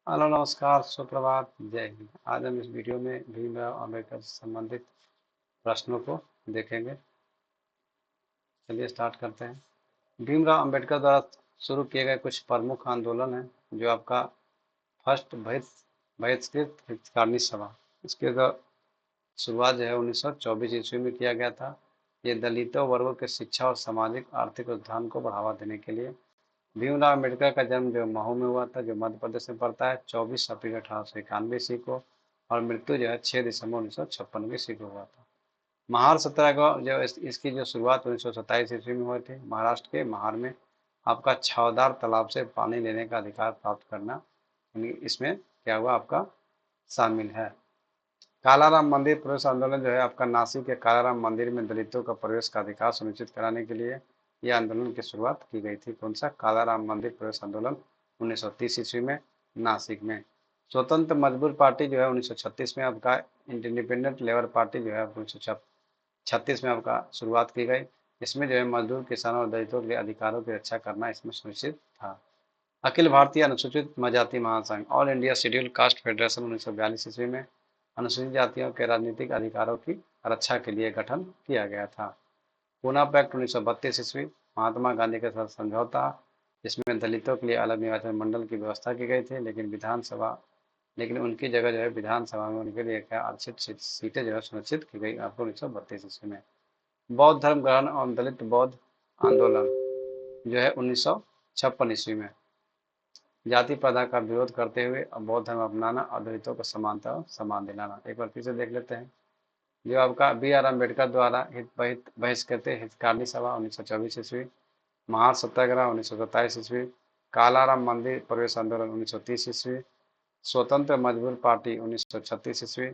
Hello, नमस्कार, सुप्रभात, जय हिंद। आज हम इस वीडियो में भीमराव अंबेडकर से संबंधित प्रश्नों को देखेंगे। चलिए स्टार्ट करते हैं। भीमराव अंबेडकर द्वारा शुरू किए गए कुछ प्रमुख आंदोलन हैं जो आपका फर्स्ट बहिष्कृत हितकारिणी सभा। इसके शुरुआत जो है 1924 ईस्वी में किया गया था। ये दलितों वर्गों के शिक्षा और सामाजिक आर्थिक उत्थान को बढ़ावा देने के लिए। भीमराव अम्बेडकर का जन्म जो महू में हुआ था, जो मध्य प्रदेश में पड़ता है, 24 अप्रैल 1891 ईस्वी को। और मृत्यु जो है 6 दिसंबर 1956 ईस्वी को हुआ था। महार सत्याग्रह जो इसकी जो शुरुआत 1927 ईस्वी में हुई थी, महाराष्ट्र के महार में। आपका छावदार तालाब से पानी लेने का अधिकार प्राप्त करना, यानी इसमें क्या हुआ आपका शामिल है। कालाराम मंदिर प्रवेश आंदोलन जो है आपका नासिक के कालाराम मंदिर में दलितों का प्रवेश का अधिकार सुनिश्चित कराने के लिए यह आंदोलन की शुरुआत की गई थी। कौन सा? कालाराम मंदिर प्रवेश आंदोलन 1930 ईस्वी में नासिक में। स्वतंत्र मजदूर पार्टी जो है 1936 में आपका। इंडिपेंडेंट लेबर पार्टी जो है 1936 में आपका शुरुआत की गई। इसमें जो है मजदूर, किसानों और दलितों के अधिकारों की रक्षा करना इसमें सुनिश्चित था। अखिल भारतीय अनुसूचित जनजाति महासंघ, all India schedule caste federation 1942 ईस्वी में अनुसूचित जातियों के राजनीतिक अधिकारों की रक्षा के लिए गठन किया गया था। पूना पैक्ट 1932 ईस्वी, महात्मा गांधी के साथ समझौता, जिसमें दलितों के लिए अलग निर्वाचन मंडल की व्यवस्था की गई थी, लेकिन उनकी जगह जो है विधानसभा में उनके लिए क्या आरक्षित सीटें जो है सुनिश्चित की गई आपको 1932 ईस्वी में। बौद्ध धर्म ग्रहण और दलित बौद्ध आंदोलन जो है 1956 ईस्वी में। जाति प्रथा का विरोध करते हुए बौद्ध धर्म अपनाना और दलितों को समानता और सम्मान दिलाना। एक बार फिर से देख लेते हैं। जो आपका बी आर अम्बेडकर द्वारा बहिष्कृत हितकारिणी सभा 1924 ईस्वी, महार सत्याग्रह 1927 ईस्वी, कालाराम मंदिर प्रवेश आंदोलन 1930 ईस्वी, स्वतंत्र मजदूर पार्टी 1936 ईस्वी,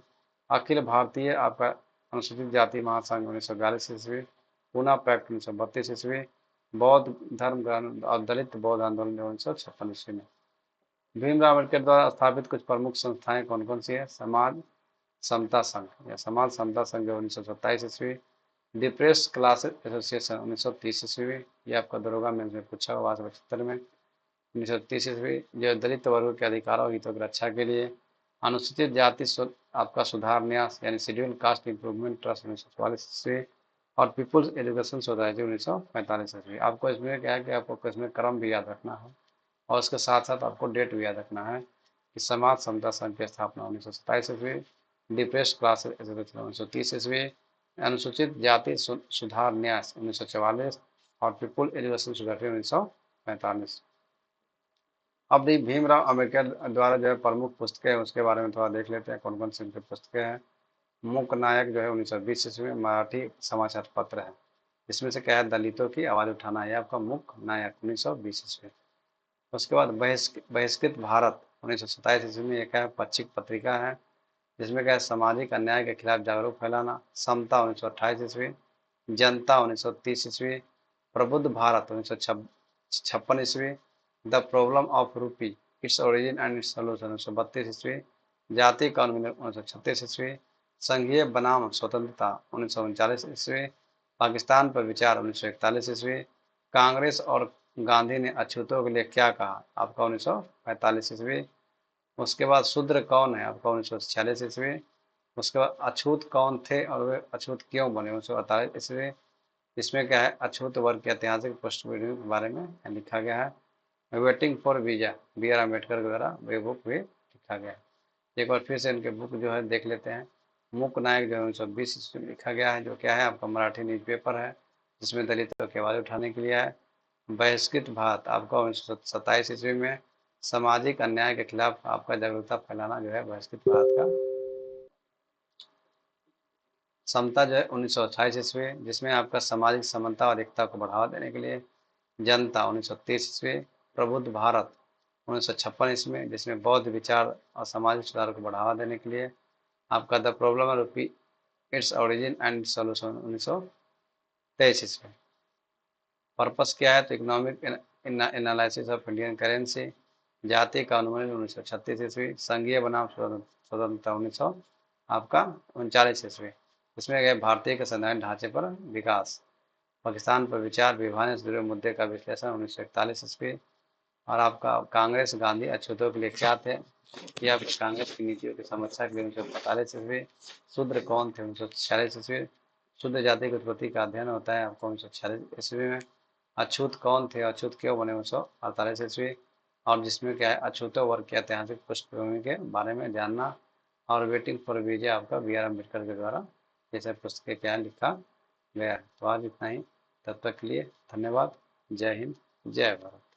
अखिल भारतीय आपका अनुसूचित जाति महासंघ 1942 ईस्वी, पूना पैक्ट 1932 ईस्वी, बौद्ध धर्म ग्रहण और दलित बौद्ध आंदोलन 1956 ईस्वी में। भीमराव अम्बेडकर द्वारा स्थापित कुछ प्रमुख संस्थाएं कौन कौन सी है? समाज समता संघ या समाज समता संघ 1927 ईस्वी, डिप्रेस क्लासेस एसोसिएशन 1930 ईस्वी, ये आपका दरोगा में पूछा हुआ 1975 में। 1930 ईस्वी जो दलित वर्गों के अधिकारों और हितों की रक्षा के लिए। अनुसूचित जाति आपका सुधार न्यास यानी शेड्यूल कास्ट इंप्रूवमेंट ट्रस्ट 1944 ईस्वी। और पीपुल्स एजुकेशन सोसाइटी 1945 ईस्वी। आपको इसमें क्या है कि आपको इसमें क्रम भी याद रखना है और उसके साथ साथ आपको डेट भी याद रखना है कि समाज समता संघ की स्थापना 1927 ईस्वी, डिप्रेस्ड क्लास एसोसिएशन 1930 ईस्वी, अनुसूचित जाति सुधार न्यास 1944 और पीपुल एजुकेशन सोसाइटी 1945। अब भी भीमराव अम्बेडकर द्वारा जो है प्रमुख पुस्तकें हैं उसके बारे में थोड़ा देख लेते हैं कौन कौन सी उनकी पुस्तकें हैं। मूक नायक जो है 1920 ईस्वी में मराठी समाचार पत्र है। इसमें से क्या है? दलितों की आवाज़ उठाना है आपका मूक नायक 1920 ईस्वी। उसके बाद बहिष्कृत भारत 1927 ईस्वी में एक है पक्षिक पत्रिका है, जिसमें क्या है? सामाजिक अन्याय के खिलाफ जागरूक फैलाना। समता 1928 ईस्वी, जनता 1930 ईस्वी, प्रबुद्ध भारत 1956 ईस्वी, द प्रॉब्लम ऑफ रूपी, its origin and its solution 1932 ईस्वी, जाति कानून 1936 ईस्वी, संघीय बनाम स्वतंत्रता 1939 ईस्वी, पाकिस्तान पर विचार 1941 ईस्वी, कांग्रेस और गांधी ने अछूतों के लिए क्या कहा आपका 1945 ईस्वी। उसके बाद शूद्र कौन है आपका 1946 ईस्वी। उसके बाद अछूत कौन थे और वे अछूत क्यों बने 1948 ईस्वी। इसमें क्या है? अछूत वर्ग की ऐतिहासिक पृष्ठभूमि के बारे में लिखा गया है। Waiting for visa B R Ambedkar के द्वारा वे बुक भी लिखा गया है। एक बार फिर से इनके बुक जो है देख लेते हैं। मूक नायक जो है 1920 ईस्वी में लिखा गया है, जो क्या है आपका मराठी न्यूज़पेपर है, जिसमें दलितों की आवाज़ उठाने के लिए है। बहिष्कृत भारत आपका 1927 ईस्वी में। सामाजिक अन्याय के खिलाफ आपका जागरूकता फैलाना जो है बहिष्कृत भारत का। समता जो है 1928 ईस्वी, जिसमें आपका सामाजिक समानता और एकता को बढ़ावा देने के लिए। जनता 1930 ईस्वी। प्रबुद्ध भारत 1956 ईस्वी में, जिसमें बौद्ध विचार और सामाजिक सुधार को बढ़ावा देने के लिए। आपका the problem of its origin and solution 1923 ईस्वी। पर्पस क्या है? तो economic analysis of Indian currency. जाति कानून 1936 ईस्वी। संघीय बनाम स्वतंत्रता 1900 आपका 39 ईस्वी। इसमें गए भारतीय के संवैधानिक ढांचे पर विकास। पाकिस्तान पर विचार, विभाजन से जुड़े मुद्दे का विश्लेषण 1941 ईस्वी। और आपका कांग्रेस गांधी अछूतों के लिए क्या थे, ये आपकी कांग्रेस की नीतियों की समस्या के लिए 1945 ईस्वी। शूद्र कौन थे, 1946 ईस्वी। शुद्ध जाति की उत्पत्ति का अध्ययन होता है आपको 1946 ईस्वी में। अछूत कौन थे, अछूत क्यों बने 1948 ईस्वी। और जिसमें क्या है, अछूतों वर्ग की ऐतिहासिक पृष्ठभूमि के बारे में जानना। और वेटिंग फॉर विजय आपका बी आर अम्बेडकर के द्वारा ये सब पुस्तकें क्या लिखा गया है। तो आज इतना ही, तब तक के लिए धन्यवाद। जय हिंद, जय भारत।